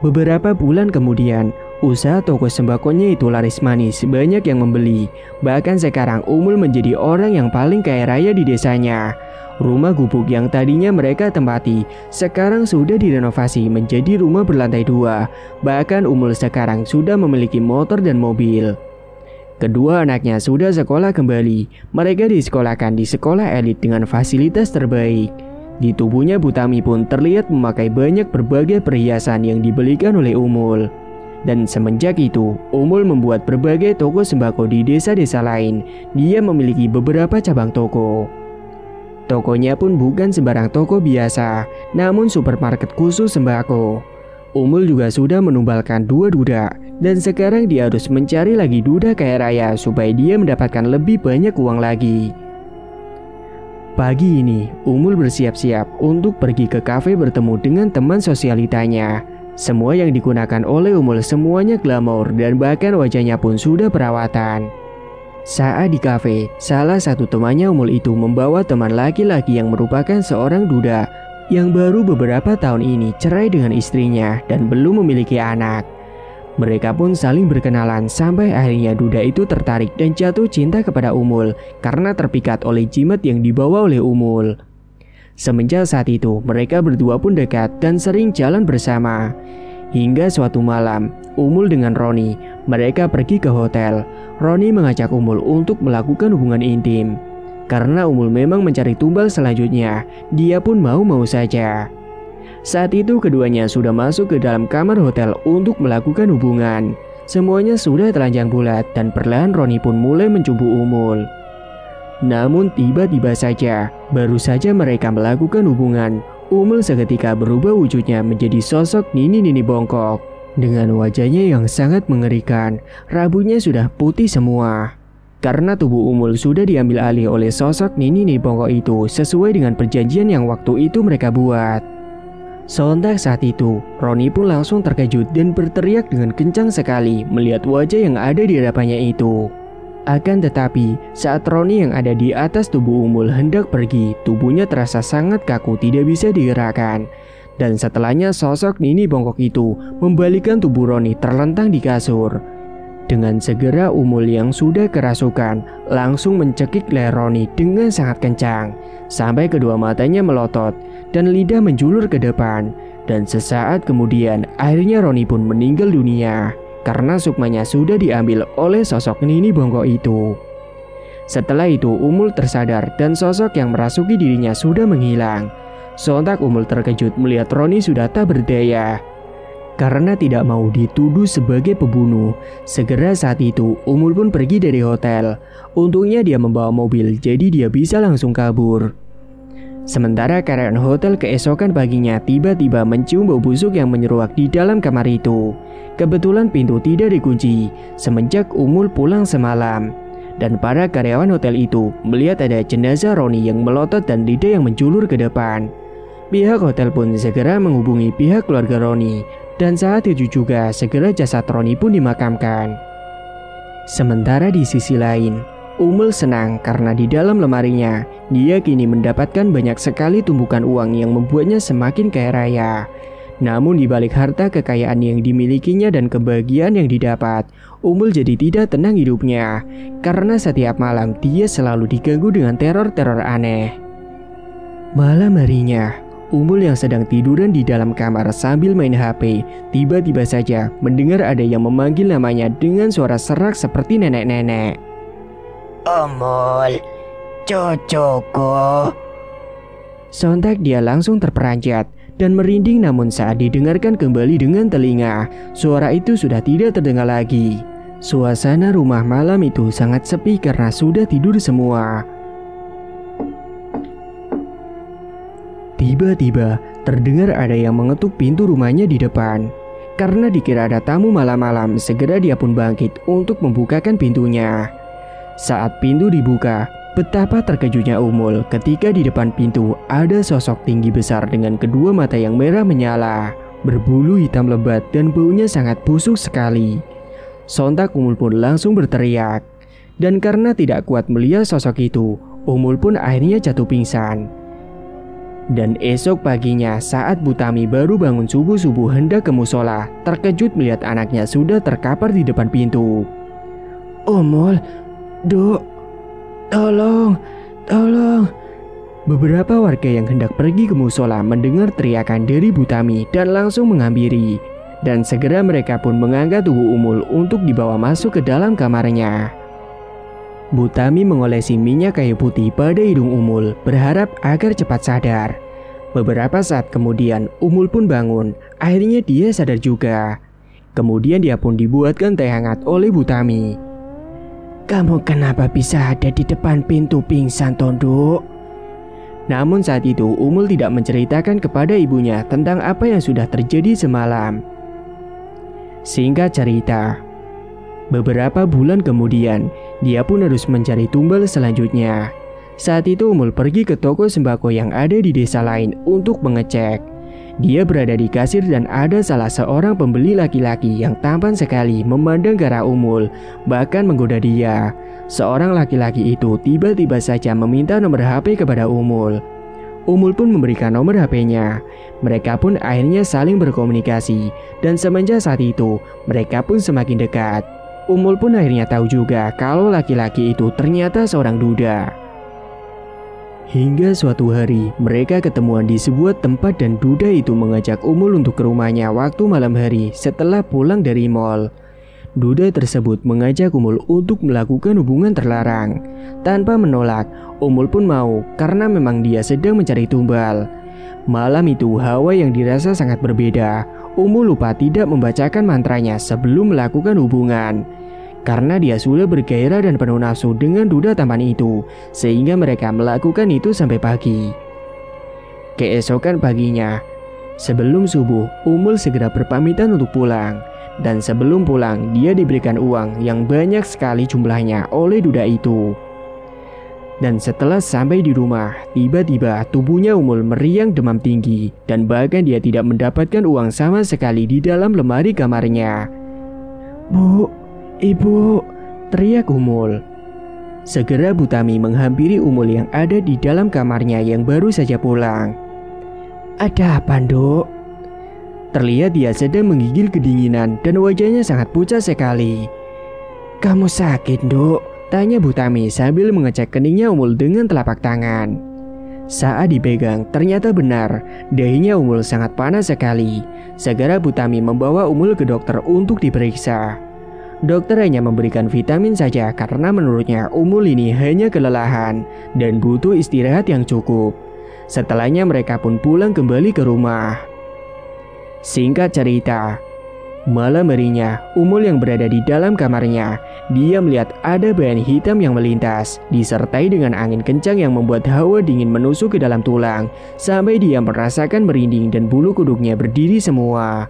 beberapa bulan kemudian, usaha toko sembakonya itu laris manis, banyak yang membeli. Bahkan sekarang Umul menjadi orang yang paling kaya raya di desanya. Rumah gubuk yang tadinya mereka tempati sekarang sudah direnovasi menjadi rumah berlantai 2. Bahkan Umul sekarang sudah memiliki motor dan mobil. Kedua anaknya sudah sekolah kembali. Mereka disekolahkan di sekolah elit dengan fasilitas terbaik. Di tubuhnya Butami pun terlihat memakai banyak berbagai perhiasan yang dibelikan oleh Umul. Dan semenjak itu, Umul membuat berbagai toko sembako di desa-desa lain. Dia memiliki beberapa cabang toko. Tokonya pun bukan sembarang toko biasa, namun supermarket khusus sembako. Umul juga sudah menumbalkan 2 duda, dan sekarang dia harus mencari lagi duda kaya raya supaya dia mendapatkan lebih banyak uang lagi. Pagi ini, Umul bersiap-siap untuk pergi ke kafe bertemu dengan teman sosialitanya. Semua yang digunakan oleh Umul semuanya glamor dan bahkan wajahnya pun sudah perawatan. Saat di kafe, salah satu temannya Umul itu membawa teman laki-laki yang merupakan seorang duda yang baru beberapa tahun ini cerai dengan istrinya dan belum memiliki anak. Mereka pun saling berkenalan sampai akhirnya duda itu tertarik dan jatuh cinta kepada Umul karena terpikat oleh jimat yang dibawa oleh Umul. Semenjak saat itu, mereka berdua pun dekat dan sering jalan bersama. Hingga suatu malam, Umul dengan Roni, mereka pergi ke hotel. Roni mengajak Umul untuk melakukan hubungan intim. Karena Umul memang mencari tumbal selanjutnya, dia pun mau-mau saja. Saat itu keduanya sudah masuk ke dalam kamar hotel untuk melakukan hubungan. Semuanya sudah telanjang bulat dan perlahan Roni pun mulai mencumbu Umul. Namun tiba-tiba saja, baru saja mereka melakukan hubungan, Umul seketika berubah wujudnya menjadi sosok Nini-Nini bongkok. Dengan wajahnya yang sangat mengerikan, rambutnya sudah putih semua. Karena tubuh Umul sudah diambil alih oleh sosok Nini-Nini bongkok itu sesuai dengan perjanjian yang waktu itu mereka buat. Sontak saat itu, Roni pun langsung terkejut dan berteriak dengan kencang sekali melihat wajah yang ada di hadapannya itu. Akan tetapi, saat Roni yang ada di atas tubuh Umul hendak pergi, tubuhnya terasa sangat kaku tidak bisa digerakkan. Dan setelahnya sosok Nini bongkok itu membalikkan tubuh Roni terlentang di kasur. Dengan segera Umul yang sudah kerasukan langsung mencekik leher Roni dengan sangat kencang. Sampai kedua matanya melotot dan lidah menjulur ke depan. Dan sesaat kemudian akhirnya Roni pun meninggal dunia. Karena sukmanya sudah diambil oleh sosok Nini bongkok itu. Setelah itu Umul tersadar dan sosok yang merasuki dirinya sudah menghilang. Sontak Umul terkejut melihat Roni sudah tak berdaya. Karena tidak mau dituduh sebagai pembunuh, segera saat itu Umul pun pergi dari hotel. Untungnya dia membawa mobil jadi dia bisa langsung kabur. Sementara karyawan hotel keesokan paginya tiba-tiba mencium bau busuk yang menyeruak di dalam kamar itu. Kebetulan pintu tidak dikunci semenjak Umul pulang semalam. Dan para karyawan hotel itu melihat ada jenazah Roni yang melotot dan lidah yang menjulur ke depan. Pihak hotel pun segera menghubungi pihak keluarga Roni. Dan saat itu juga segera jasad Roni pun dimakamkan. Sementara di sisi lain, Umul senang karena di dalam lemarinya dia kini mendapatkan banyak sekali tumpukan uang yang membuatnya semakin kaya raya. Namun di balik harta kekayaan yang dimilikinya dan kebahagiaan yang didapat, Umul jadi tidak tenang hidupnya. Karena setiap malam dia selalu diganggu dengan teror-teror aneh. Malam harinya, Umul yang sedang tiduran di dalam kamar sambil main HP, tiba-tiba saja mendengar ada yang memanggil namanya dengan suara serak seperti nenek-nenek. Umul, cucuku. Sontak dia langsung terperanjat dan merinding, namun saat didengarkan kembali dengan telinga, suara itu sudah tidak terdengar lagi. Suasana rumah malam itu sangat sepi karena sudah tidur semua. Tiba-tiba terdengar ada yang mengetuk pintu rumahnya di depan. Karena dikira ada tamu malam-malam, segera dia pun bangkit untuk membukakan pintunya. Saat pintu dibuka, betapa terkejutnya Umul ketika di depan pintu ada sosok tinggi besar dengan kedua mata yang merah menyala, berbulu hitam lebat dan baunya sangat busuk sekali. Sontak Umul pun langsung berteriak. Dan karena tidak kuat melihat sosok itu, Umul pun akhirnya jatuh pingsan. Dan esok paginya saat Butami baru bangun subuh-subuh hendak ke musola, terkejut melihat anaknya sudah terkapar di depan pintu. Umul, Duk, tolong. Beberapa warga yang hendak pergi ke musola mendengar teriakan dari Butami dan langsung menghampiri. Dan segera mereka pun mengangkat tubuh Umul untuk dibawa masuk ke dalam kamarnya. Butami mengolesi minyak kayu putih pada hidung Umul, berharap agar cepat sadar. Beberapa saat kemudian Umul pun bangun, akhirnya dia sadar juga. Kemudian dia pun dibuatkan teh hangat oleh Butami. Kamu kenapa bisa ada di depan pintu pingsan, Tonduk? Namun saat itu Umul tidak menceritakan kepada ibunya tentang apa yang sudah terjadi semalam. Singkat cerita, beberapa bulan kemudian dia pun harus mencari tumbal selanjutnya. Saat itu Umul pergi ke toko sembako yang ada di desa lain untuk mengecek. Dia berada di kasir dan ada salah seorang pembeli laki-laki yang tampan sekali memandang ke arah Umul, bahkan menggoda dia. Seorang laki-laki itu tiba-tiba saja meminta nomor HP kepada Umul. Umul pun memberikan nomor HP-nya. Mereka pun akhirnya saling berkomunikasi dan semenjak saat itu mereka pun semakin dekat. Umul pun akhirnya tahu juga kalau laki-laki itu ternyata seorang duda. Hingga suatu hari mereka ketemuan di sebuah tempat dan duda itu mengajak Umul untuk ke rumahnya waktu malam hari setelah pulang dari mall. Duda tersebut mengajak Umul untuk melakukan hubungan terlarang. Tanpa menolak, Umul pun mau karena memang dia sedang mencari tumbal. Malam itu hawa yang dirasa sangat berbeda. Umul lupa tidak membacakan mantranya sebelum melakukan hubungan. Karena dia sudah bergairah dan penuh nafsu dengan duda tampan itu, sehingga mereka melakukan itu sampai pagi. Keesokan paginya, sebelum subuh, Umul segera berpamitan untuk pulang. Dan sebelum pulang, dia diberikan uang yang banyak sekali jumlahnya oleh duda itu. Dan setelah sampai di rumah, tiba-tiba tubuhnya Umul meriang demam tinggi, dan bahkan dia tidak mendapatkan uang sama sekali di dalam lemari kamarnya. Bu, Ibu, teriak Umul. Segera Butami menghampiri Umul yang ada di dalam kamarnya yang baru saja pulang. Ada apa, Nduk? Terlihat dia sedang menggigil kedinginan dan wajahnya sangat pucat sekali. Kamu sakit, Nduk? Tanya Butami sambil mengecek keningnya Umul dengan telapak tangan. Saat dipegang, ternyata benar, dahinya Umul sangat panas sekali. Segera Butami membawa Umul ke dokter untuk diperiksa. Dokter hanya memberikan vitamin saja karena menurutnya Umul ini hanya kelelahan dan butuh istirahat yang cukup. Setelahnya mereka pun pulang kembali ke rumah. Singkat cerita, malam harinya Umul yang berada di dalam kamarnya, dia melihat ada bayangan hitam yang melintas, disertai dengan angin kencang yang membuat hawa dingin menusuk ke dalam tulang, sampai dia merasakan merinding dan bulu kuduknya berdiri semua.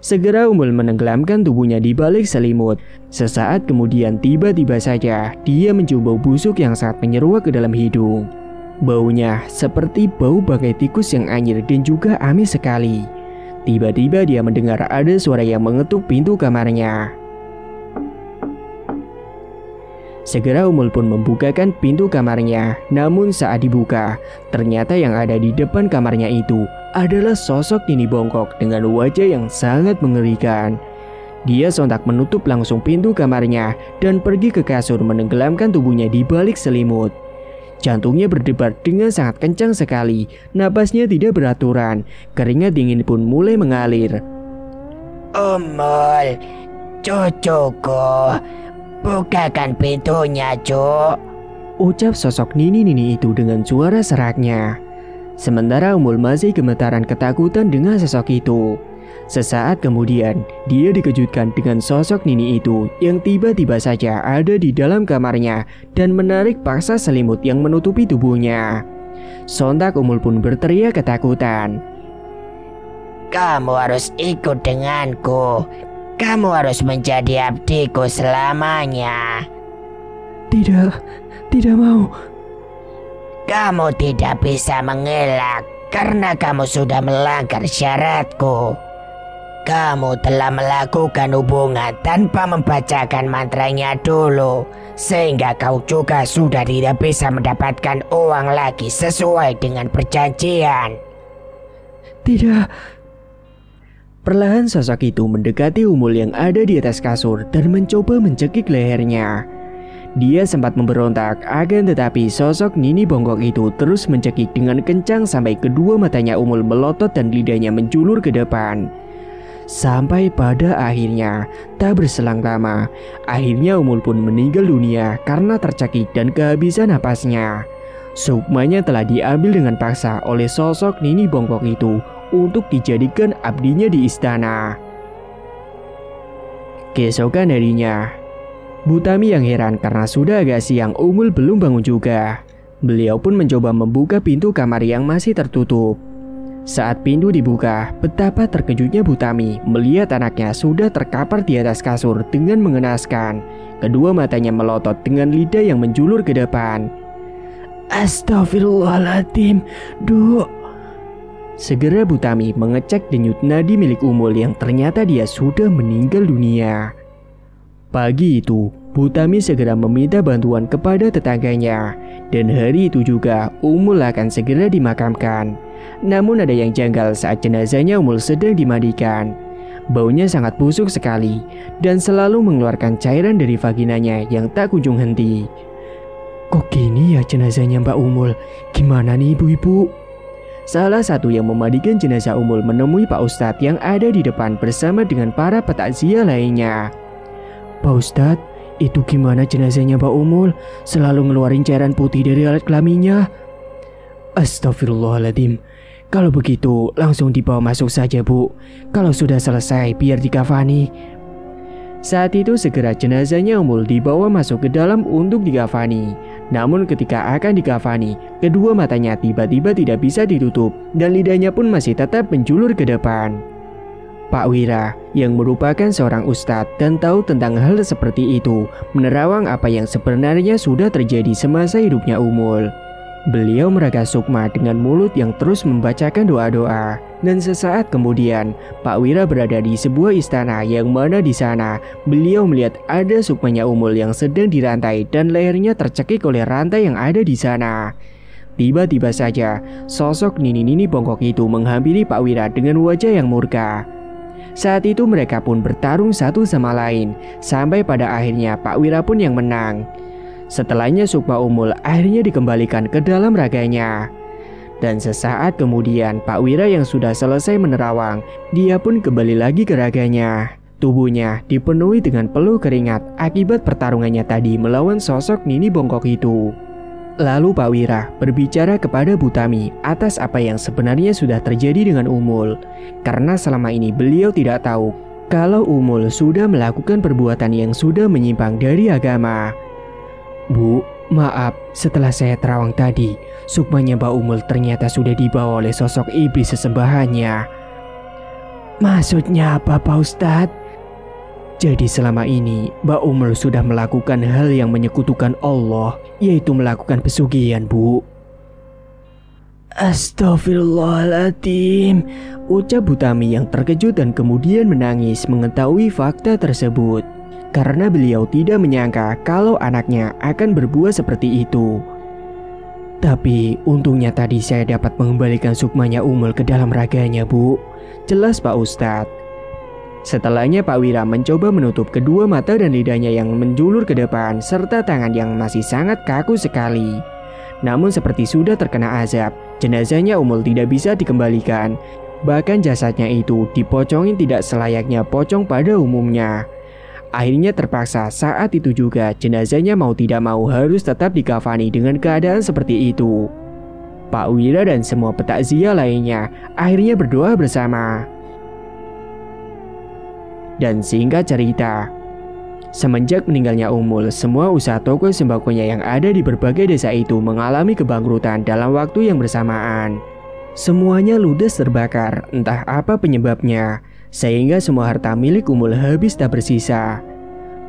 Segera Umul menenggelamkan tubuhnya di balik selimut. Sesaat kemudian tiba-tiba saja dia mencium bau busuk yang sangat menyeruak ke dalam hidung. Baunya seperti bau bangkai tikus yang anyir dan juga amis sekali. Tiba-tiba dia mendengar ada suara yang mengetuk pintu kamarnya. Segera Umul pun membukakan pintu kamarnya. Namun saat dibuka, ternyata yang ada di depan kamarnya itu adalah sosok Nini bongkok dengan wajah yang sangat mengerikan. Dia sontak menutup langsung pintu kamarnya dan pergi ke kasur menenggelamkan tubuhnya di balik selimut. Jantungnya berdebar dengan sangat kencang sekali, napasnya tidak beraturan, keringat dingin pun mulai mengalir. Umul, cucuku, bukakan pintunya, Cuk, ucap sosok Nini itu dengan suara seraknya. Sementara Umul masih gemetaran ketakutan dengan sosok itu. Sesaat kemudian, dia dikejutkan dengan sosok Nini itu yang tiba-tiba saja ada di dalam kamarnya dan menarik paksa selimut yang menutupi tubuhnya. Sontak Umul pun berteriak ketakutan. Kamu harus ikut denganku. Kamu harus menjadi abdiku selamanya. Tidak mau. Kamu tidak bisa mengelak karena kamu sudah melanggar syaratku. Kamu telah melakukan hubungan tanpa membacakan mantranya dulu, sehingga kau juga sudah tidak bisa mendapatkan uang lagi sesuai dengan perjanjian. Tidak. Perlahan sosok itu mendekati Umul yang ada di atas kasur dan mencoba mencekik lehernya. Dia sempat memberontak, akan tetapi sosok Nini bongkok itu terus mencekik dengan kencang sampai kedua matanya Umul melotot dan lidahnya menjulur ke depan. Sampai pada akhirnya, tak berselang lama, akhirnya Umul pun meninggal dunia karena tercekik dan kehabisan napasnya. Sukmanya telah diambil dengan paksa oleh sosok Nini bongkok itu untuk dijadikan abdinya di istana. Keesokan harinya, Butami yang heran karena sudah agak siang Umul belum bangun juga. Beliau pun mencoba membuka pintu kamar yang masih tertutup. Saat pintu dibuka, betapa terkejutnya Butami melihat anaknya sudah terkapar di atas kasur dengan mengenaskan. Kedua matanya melotot dengan lidah yang menjulur ke depan. Astagfirullahaladzim, Duk. Segera Butami mengecek denyut nadi milik Umul yang ternyata dia sudah meninggal dunia. Pagi itu, Butami segera meminta bantuan kepada tetangganya. Dan hari itu juga Umul akan segera dimakamkan. Namun ada yang janggal saat jenazahnya Umul sedang dimandikan. Baunya sangat busuk sekali dan selalu mengeluarkan cairan dari vaginanya yang tak kunjung henti. Kok gini ya jenazahnya Mbak Umul? Gimana nih ibu-ibu? Salah satu yang memandikan jenazah Umul menemui Pak Ustadz yang ada di depan bersama dengan para petakziah lainnya. Pak Ustadz, itu gimana jenazahnya Mbak Umul? Selalu ngeluarin cairan putih dari alat kelaminnya. Astagfirullahaladzim. Kalau begitu langsung dibawa masuk saja Bu. Kalau sudah selesai biar dikafani. Saat itu segera jenazahnya Umul dibawa masuk ke dalam untuk dikafani. Namun ketika akan dikafani, kedua matanya tiba-tiba tidak bisa ditutup dan lidahnya pun masih tetap menjulur ke depan. Pak Wira yang merupakan seorang ustadz dan tahu tentang hal seperti itu menerawang apa yang sebenarnya sudah terjadi semasa hidupnya Umul. Beliau meraga sukma dengan mulut yang terus membacakan doa-doa. Dan sesaat kemudian, Pak Wira berada di sebuah istana yang mana di sana beliau melihat ada sukmanya Umul yang sedang dirantai dan lehernya tercekik oleh rantai yang ada di sana. Tiba-tiba saja, sosok Nini bongkok itu menghampiri Pak Wira dengan wajah yang murka. Saat itu mereka pun bertarung satu sama lain, sampai pada akhirnya Pak Wira pun yang menang. Setelahnya sukma Umul akhirnya dikembalikan ke dalam raganya. Dan sesaat kemudian Pak Wira yang sudah selesai menerawang, dia pun kembali lagi ke raganya. Tubuhnya dipenuhi dengan peluh keringat akibat pertarungannya tadi melawan sosok Nini bongkok itu. Lalu Pak Wira berbicara kepada Butami atas apa yang sebenarnya sudah terjadi dengan Umul. Karena selama ini beliau tidak tahu kalau Umul sudah melakukan perbuatan yang sudah menyimpang dari agama. Bu, maaf, setelah saya terawang tadi, sukmanya Mbak Umul ternyata sudah dibawa oleh sosok iblis sesembahannya. Maksudnya apa Pak Ustadz? Jadi selama ini Mbak Umul sudah melakukan hal yang menyekutukan Allah, yaitu melakukan pesugihan, Bu. Astagfirullahaladzim, ucap Butami yang terkejut dan kemudian menangis mengetahui fakta tersebut. Karena beliau tidak menyangka kalau anaknya akan berbuat seperti itu. Tapi untungnya tadi saya dapat mengembalikan sukmanya Umul ke dalam raganya, Bu. Jelas Pak Ustadz. Setelahnya Pak Wira mencoba menutup kedua mata dan lidahnya yang menjulur ke depan serta tangan yang masih sangat kaku sekali. Namun seperti sudah terkena azab, jenazahnya Umul tidak bisa dikembalikan. Bahkan jasadnya itu dipocongin tidak selayaknya pocong pada umumnya. Akhirnya terpaksa saat itu juga jenazahnya mau tidak mau harus tetap dikafani dengan keadaan seperti itu. Pak Wira dan semua petakziah lainnya akhirnya berdoa bersama. Dan singkat cerita, semenjak meninggalnya Umul, semua usaha toko sembakonya yang ada di berbagai desa itu mengalami kebangkrutan dalam waktu yang bersamaan. Semuanya ludes terbakar, entah apa penyebabnya, sehingga semua harta milik Umul habis tak bersisa.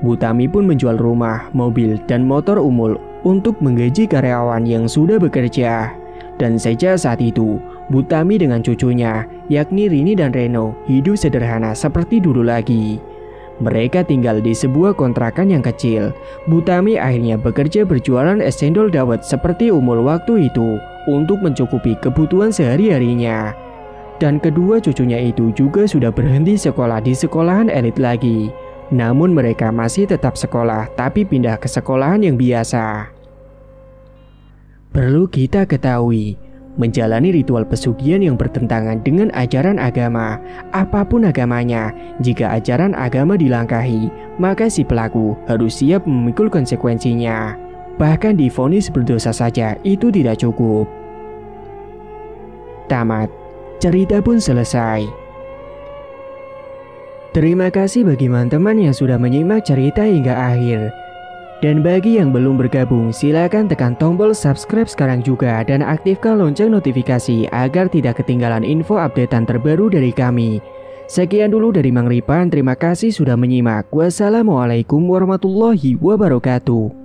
Bu Tami pun menjual rumah, mobil, dan motor Umul untuk menggaji karyawan yang sudah bekerja. Dan sejak saat itu, Bu Tami dengan cucunya, yakni Rini dan Reno, hidup sederhana seperti dulu lagi. Mereka tinggal di sebuah kontrakan yang kecil. Bu Tami akhirnya bekerja berjualan es cendol dawet seperti Umul waktu itu untuk mencukupi kebutuhan sehari-harinya. Dan kedua cucunya itu juga sudah berhenti sekolah di sekolahan elit lagi. Namun mereka masih tetap sekolah, tapi pindah ke sekolahan yang biasa. Perlu kita ketahui, menjalani ritual pesugihan yang bertentangan dengan ajaran agama, apapun agamanya, jika ajaran agama dilangkahi, maka si pelaku harus siap memikul konsekuensinya. Bahkan divonis berdosa saja itu tidak cukup. Tamat. Cerita pun selesai. Terima kasih bagi teman-teman yang sudah menyimak cerita hingga akhir. Dan bagi yang belum bergabung, silakan tekan tombol subscribe sekarang juga dan aktifkan lonceng notifikasi agar tidak ketinggalan info updatean terbaru dari kami. Sekian dulu dari Mang Ripan, terima kasih sudah menyimak. Wassalamualaikum warahmatullahi wabarakatuh.